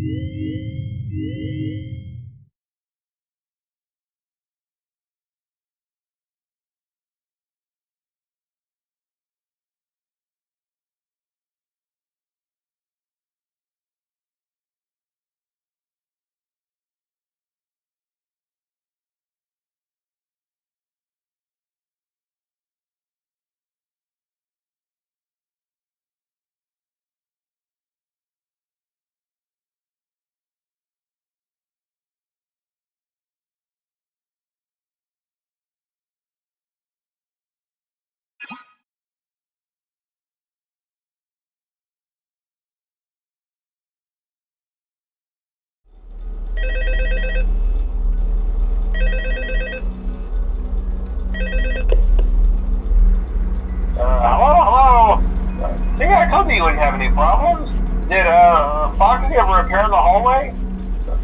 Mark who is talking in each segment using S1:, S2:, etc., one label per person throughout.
S1: Hello? See, I told you wouldn't have any problems. Did, Foxy ever appear in the hallway?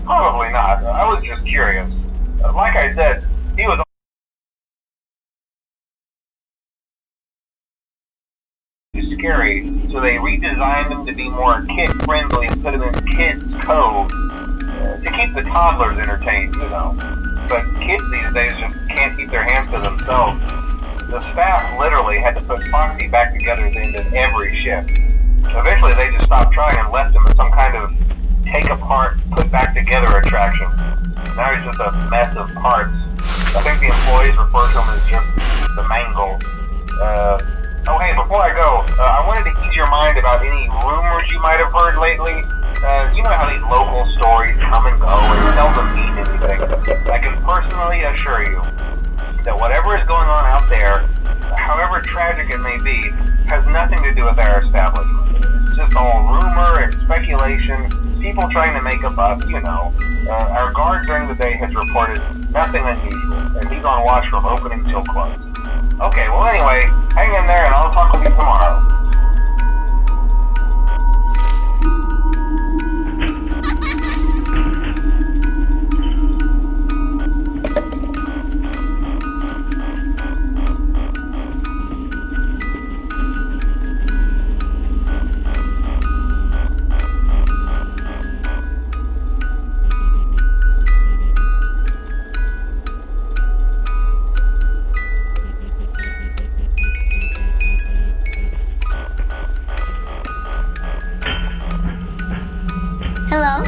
S1: Probably not. I was just curious. Like I said, he was scary, so they redesigned him to be more kid-friendly and put him in Kids Cove to keep the toddlers entertained, you know. But kids these days just can't keep their hands to themselves. The staff literally had to put Foxy back together at the end of every shift. Eventually they just stopped trying and left him as some kind of take-apart, put-back-together attraction. Now he's just a mess of parts. I think the employees refer to him as just the mangle. Oh hey, before I go, I wanted to ease your mind about any rumors you might have heard lately. You know how these local stories come and go and seldom mean anything. I can personally assure you that whatever is going on out there, however tragic it may be, has nothing to do with our establishment. It's just all rumor and speculation, people trying to make a buck, you know. Our guard during the day has reported nothing unusual, and he's on watch from opening till close. Okay, well anyway, hang in there and I'll talk with you tomorrow.
S2: Hello?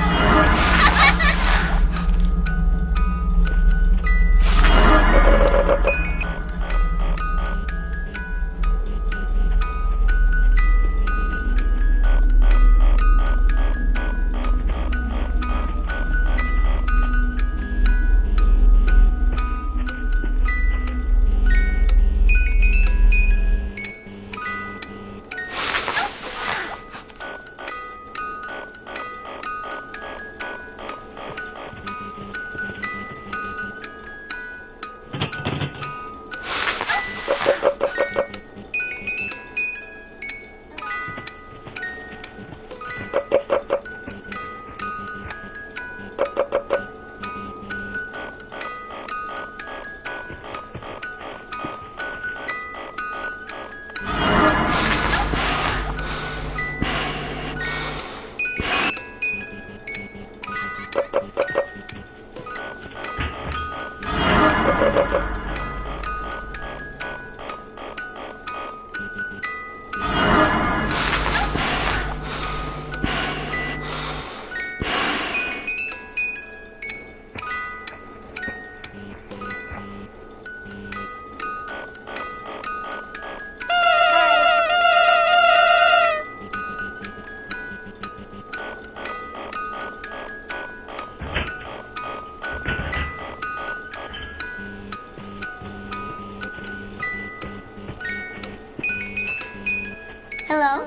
S2: Hello?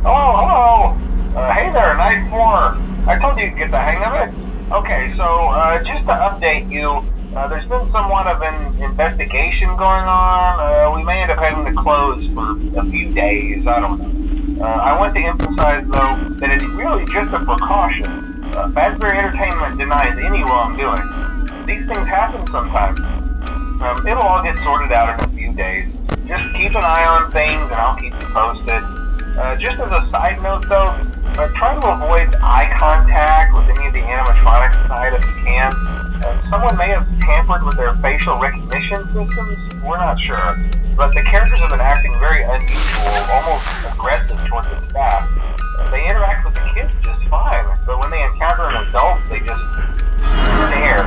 S1: Hello. Hey there, Night 4. I told you to get the hang of it. Okay, so just to update you, there's been somewhat of an investigation going on. We may end up having to close for a few days. I don't know. I want to emphasize, though, that it's really just a precaution. Fazbear Entertainment denies any wrongdoing. These things happen sometimes. It'll all get sorted out in a few days. Just keep an eye on things, and I'll keep you posted. Just as a side note, though, try to avoid eye contact with any of the animatronics tonight if you can. Someone may have tampered with their facial recognition systems. We're not sure. But the characters have been acting very unusual, almost aggressive towards the staff. They interact with the kids just fine, but when they encounter an adult, they just stare.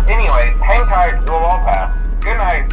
S1: Anyway, hang tight. It'll all pass. Good night.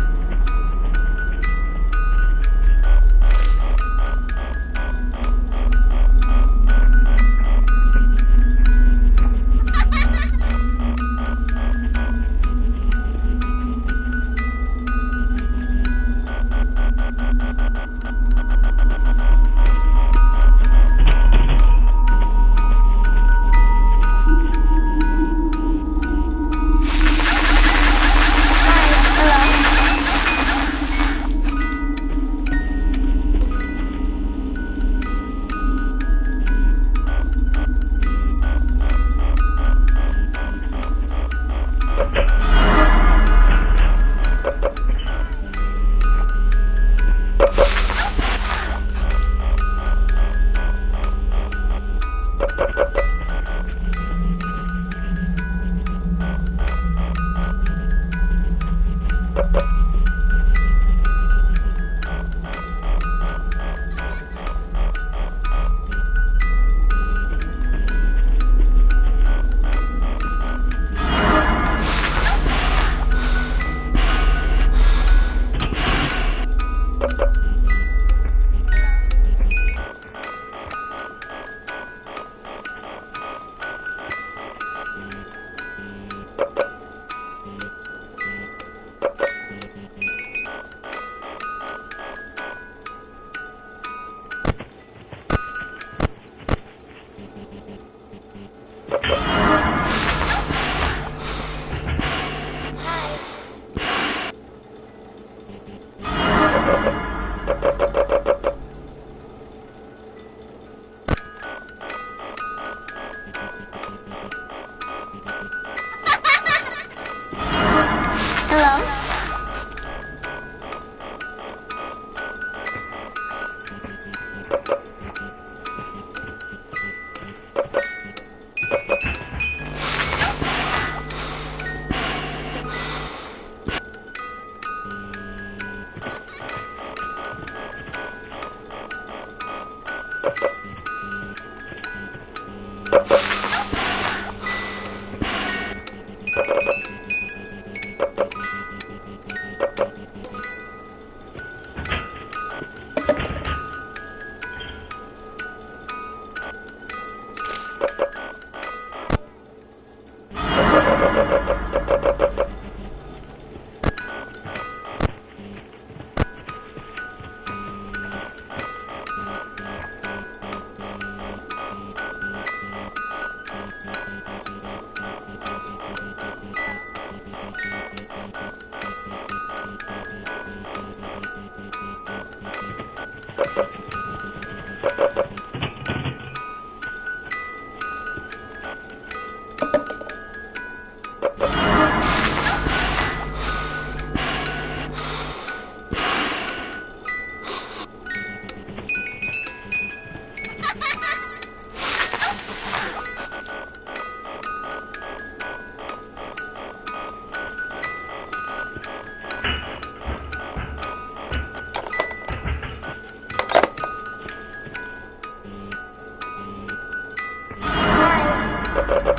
S2: Hello?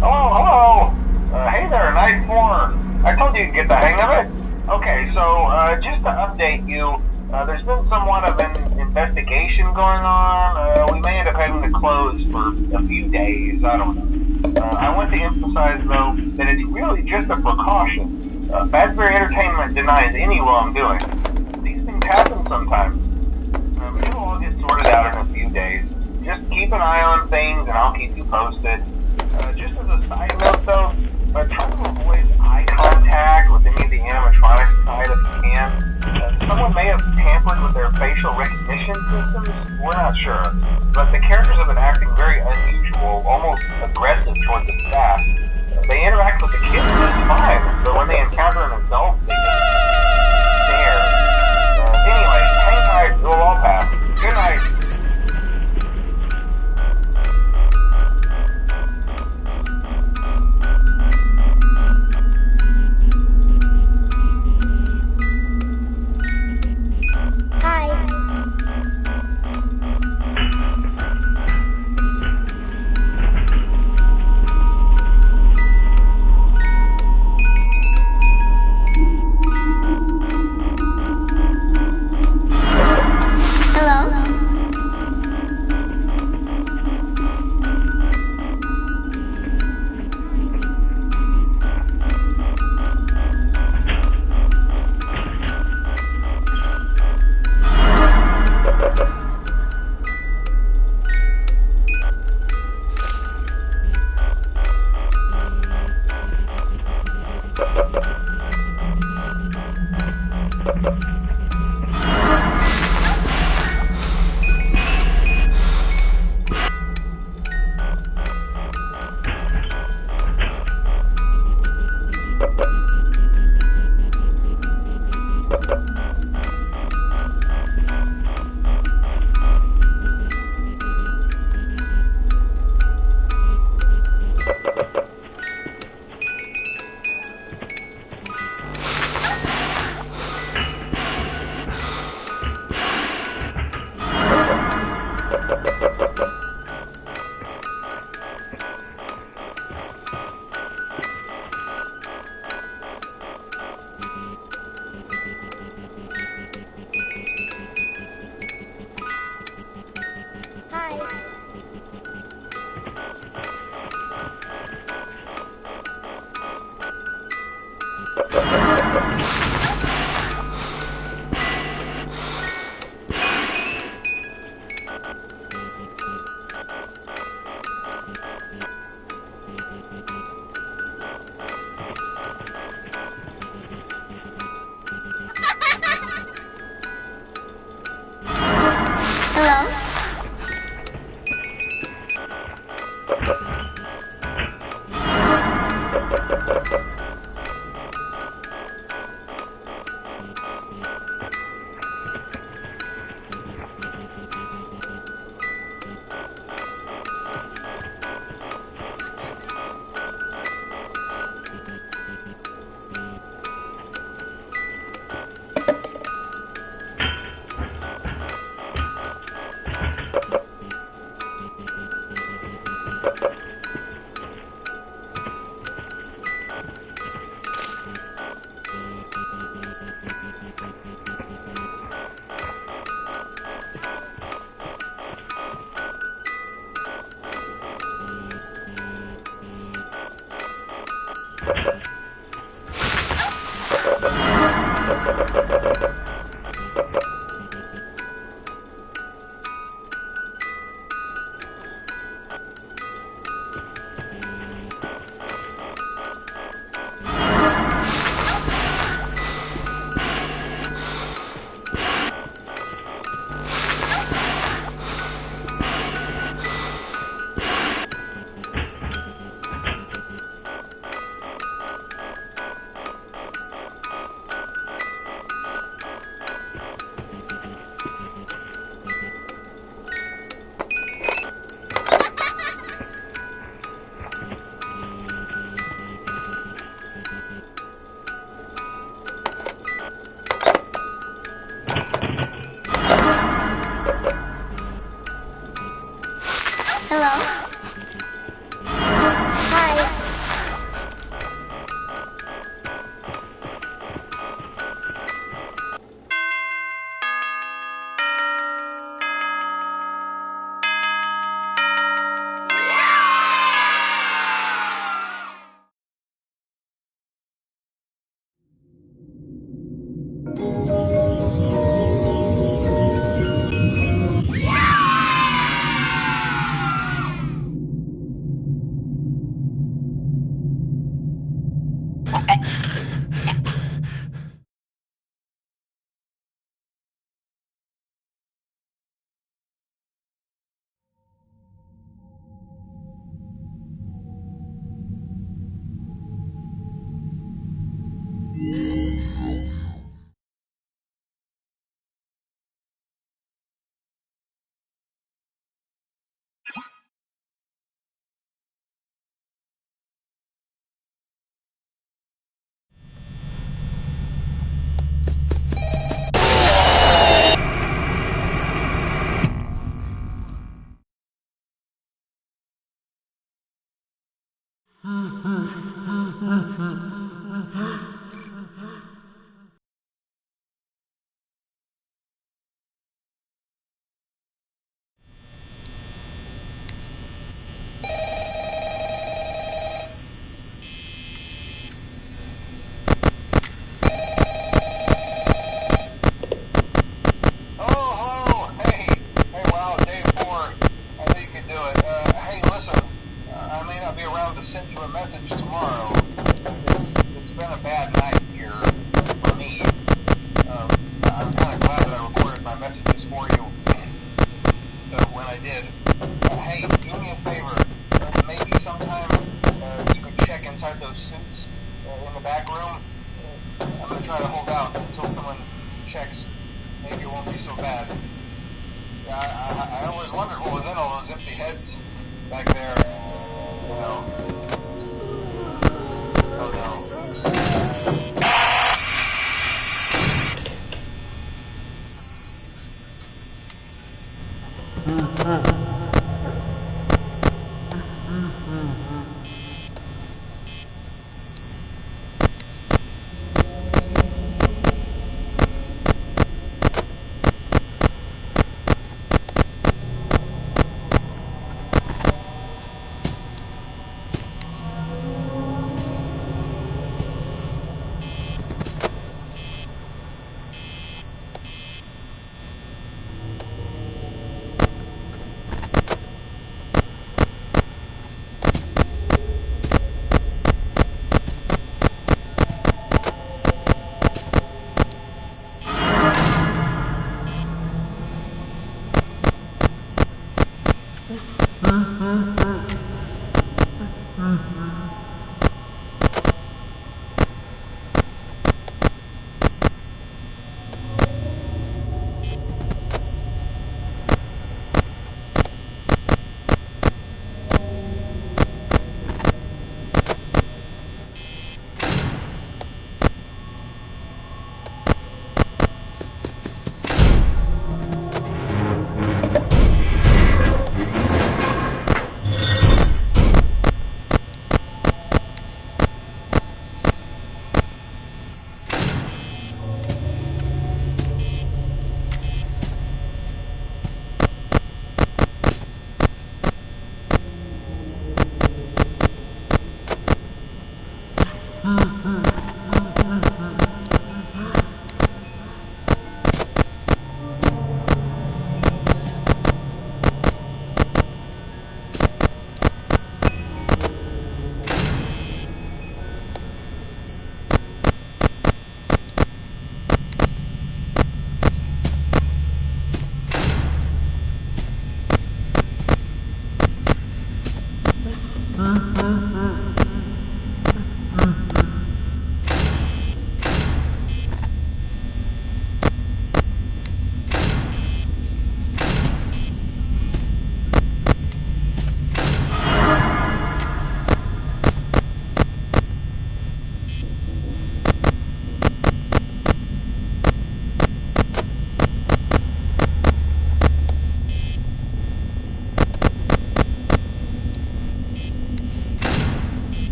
S1: Hello. Hey there, Night 4. I told you to get the hang of it. Okay, so just to update you, there's been somewhat of an investigation going on. We may end up having to close for a few days. I don't know. I want to emphasize, though, that it's really just a precaution. Fazbear Entertainment denies any wrongdoing. These things happen sometimes. It'll all get sorted out in a few days. Just keep an eye on things, and I'll keep you posted. Just as a side note, though, try to avoid eye contact with any of the animatronics inside if you can. Someone may have tampered with their facial recognition systems. We're not sure. But the characters have been acting very unusual, almost aggressive towards the staff. They interact with the kids just fine, but when they encounter an adult, they just stare. Anyway, hang tight. It'll all pass. Good night.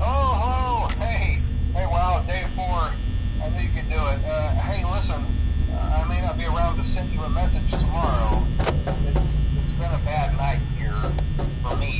S1: Oh, hey, wow, day 4. I knew you could do it. Hey, listen, I may not be around to send you a message tomorrow. It's been a bad night here for me.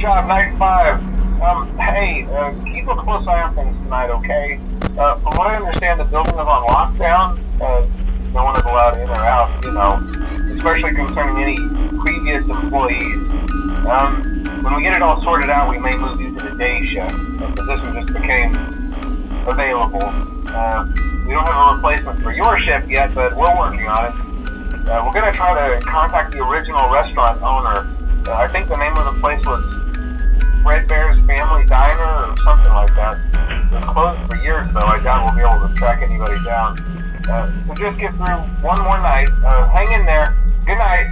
S1: job, Night 5. Hey, keep a close eye on things tonight, okay? From what I understand, the building is on lockdown. No one is allowed in or out, especially concerning any previous employees. When we get it all sorted out, we may move you to the day shift. The position just became available. We don't have a replacement for your shift yet, but we're working on it. We're going to try to contact the original restaurant owner. I think the name of the place was Fred Bear's Family Diner or something like that. It was closed for years, though. I doubt we'll be able to track anybody down. So just get through one more night. Hang in there. Good night.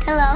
S2: Hello?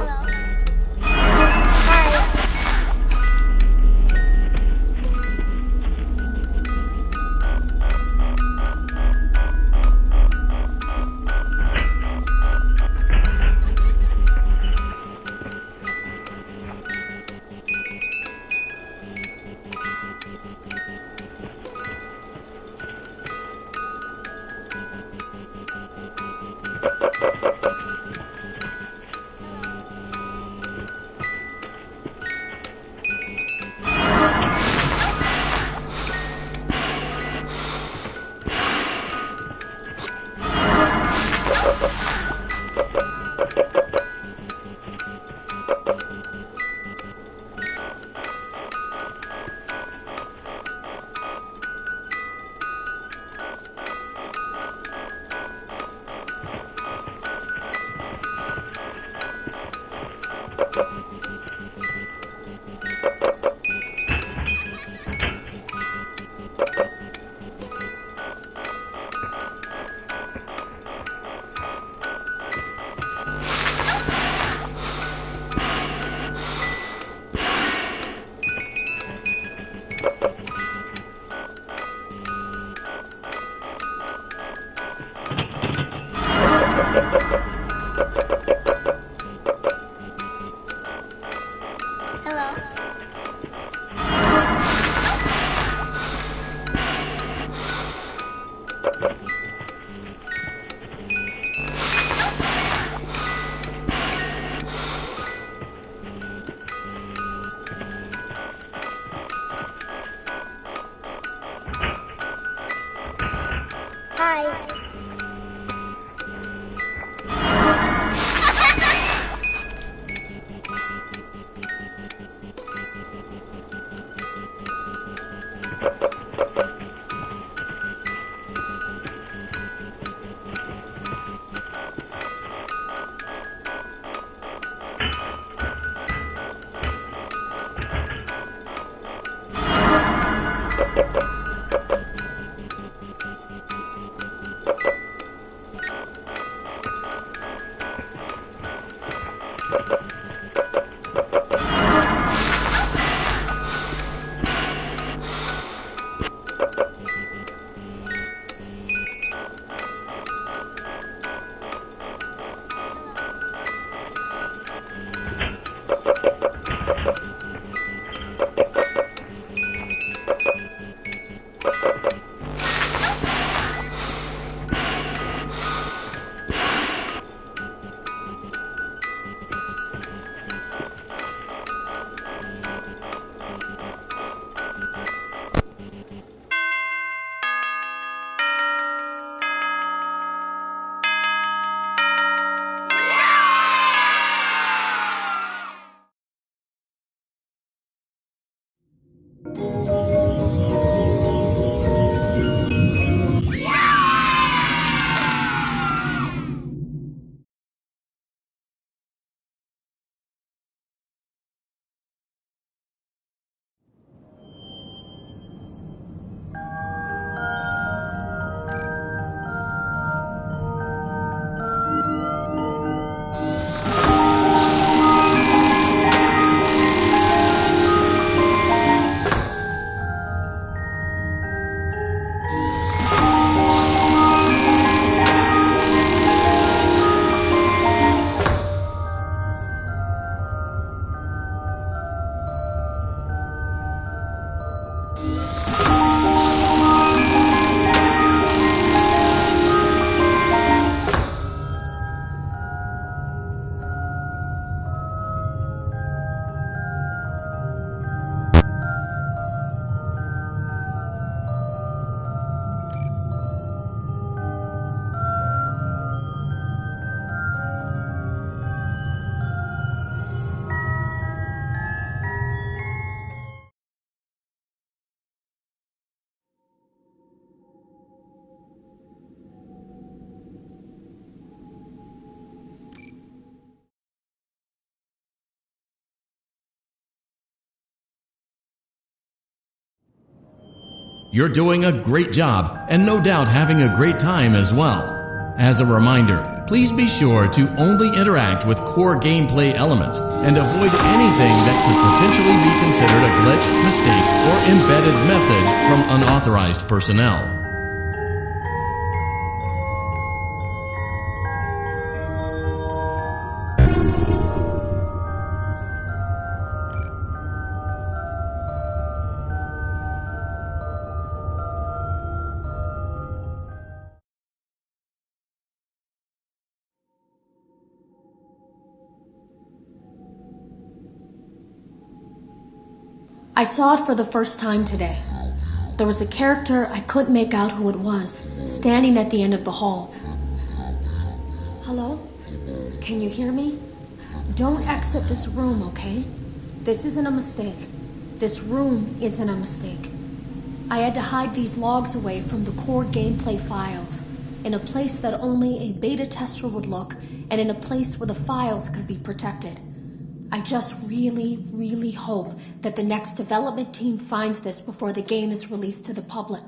S2: Hi.
S3: You're doing a great job and no doubt having a great time as well. As a reminder, please be sure to only interact with core gameplay elements and avoid anything that could potentially be considered a glitch, mistake, or embedded message from unauthorized personnel.
S4: I saw it for the first time today. There was a character I couldn't make out who it was, standing at the end of the hall. Hello? Can you hear me? Don't exit this room, okay? This isn't a mistake. This room isn't a mistake. I had to hide these logs away from the core gameplay files, in a place that only a beta tester would look, and in a place where the files could be protected. I just really hope that the next development team finds this before the game is released to the public.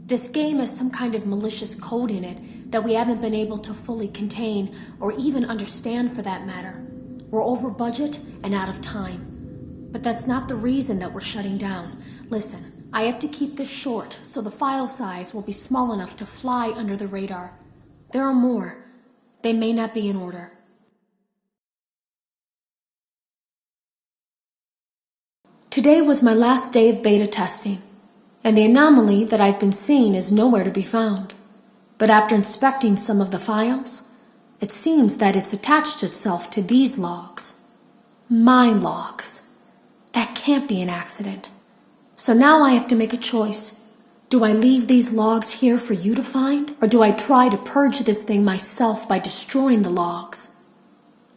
S4: This game has some kind of malicious code in it that we haven't been able to fully contain or even understand for that matter. We're over budget and out of time. But that's not the reason that we're shutting down. Listen, I have to keep this short so the file size will be small enough to fly under the radar. There are more. They may not be in order. Today was my last day of beta testing, and the anomaly that I've been seeing is nowhere to be found. But after inspecting some of the files, it seems that it's attached itself to these logs. My logs. That can't be an accident. So now I have to make a choice. Do I leave these logs here for you to find, or do I try to purge this thing myself by destroying the logs?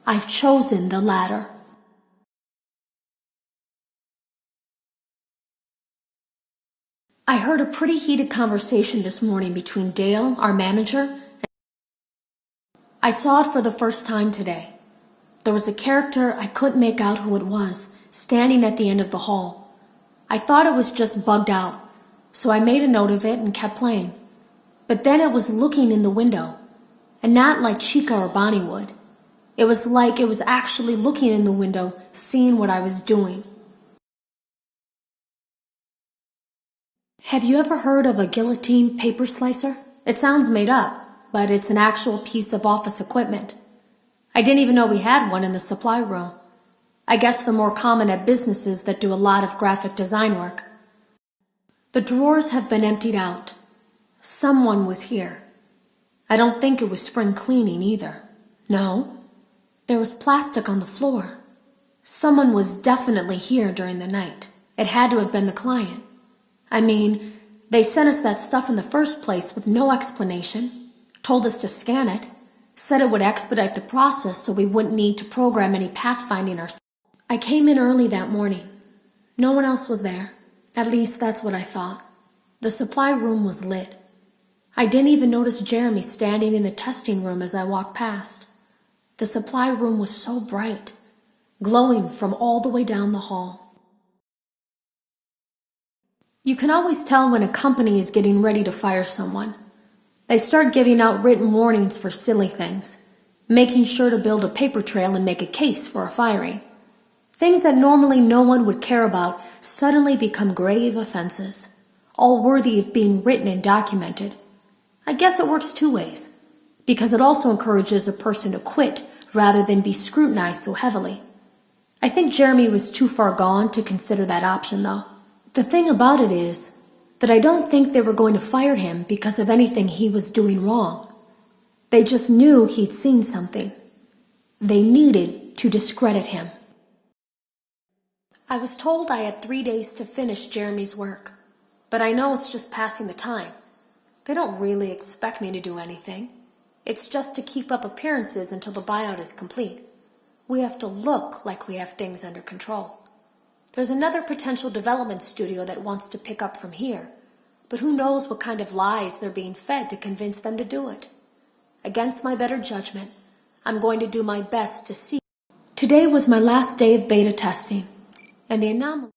S4: I've chosen the latter. I heard a pretty heated conversation this morning between Dale, our manager, and I saw it for the first time today. There was a character I couldn't make out who it was, standing at the end of the hall. I thought it was just bugged out, so I made a note of it and kept playing. But then it was looking in the window, and not like Chica or Bonnie would. It was like it was actually looking in the window, seeing what I was doing. Have you ever heard of a guillotine paper slicer? It sounds made up, but it's an actual piece of office equipment. I didn't even know we had one in the supply room. I guess they're more common at businesses that do a lot of graphic design work. The drawers have been emptied out. Someone was here. I don't think it was spring cleaning either. No, there was plastic on the floor. Someone was definitely here during the night. It had to have been the client. I mean, they sent us that stuff in the first place with no explanation, told us to scan it, said it would expedite the process so we wouldn't need to program any pathfinding ourselves. I came in early that morning. No one else was there. At least that's what I thought. The supply room was lit. I didn't even notice Jeremy standing in the testing room as I walked past. The supply room was so bright, glowing from all the way down the hall. You can always tell when a company is getting ready to fire someone. They start giving out written warnings for silly things, making sure to build a paper trail and make a case for a firing. Things that normally no one would care about suddenly become grave offenses, all worthy of being written and documented. I guess it works two ways, because it also encourages a person to quit rather than be scrutinized so heavily. I think Jeremy was too far gone to consider that option, though. The thing about it is that I don't think they were going to fire him because of anything he was doing wrong. They just knew he'd seen something. They needed to discredit him. I was told I had 3 days to finish Jeremy's work, but I know it's just passing the time. They don't really expect me to do anything. It's just to keep up appearances until the buyout is complete. We have to look like we have things under control. There's another potential development studio that wants to pick up from here, but who knows what kind of lies they're being fed to convince them to do it. Against my better judgment, I'm going to do my best to see. Today was my last day of beta testing, and the anomaly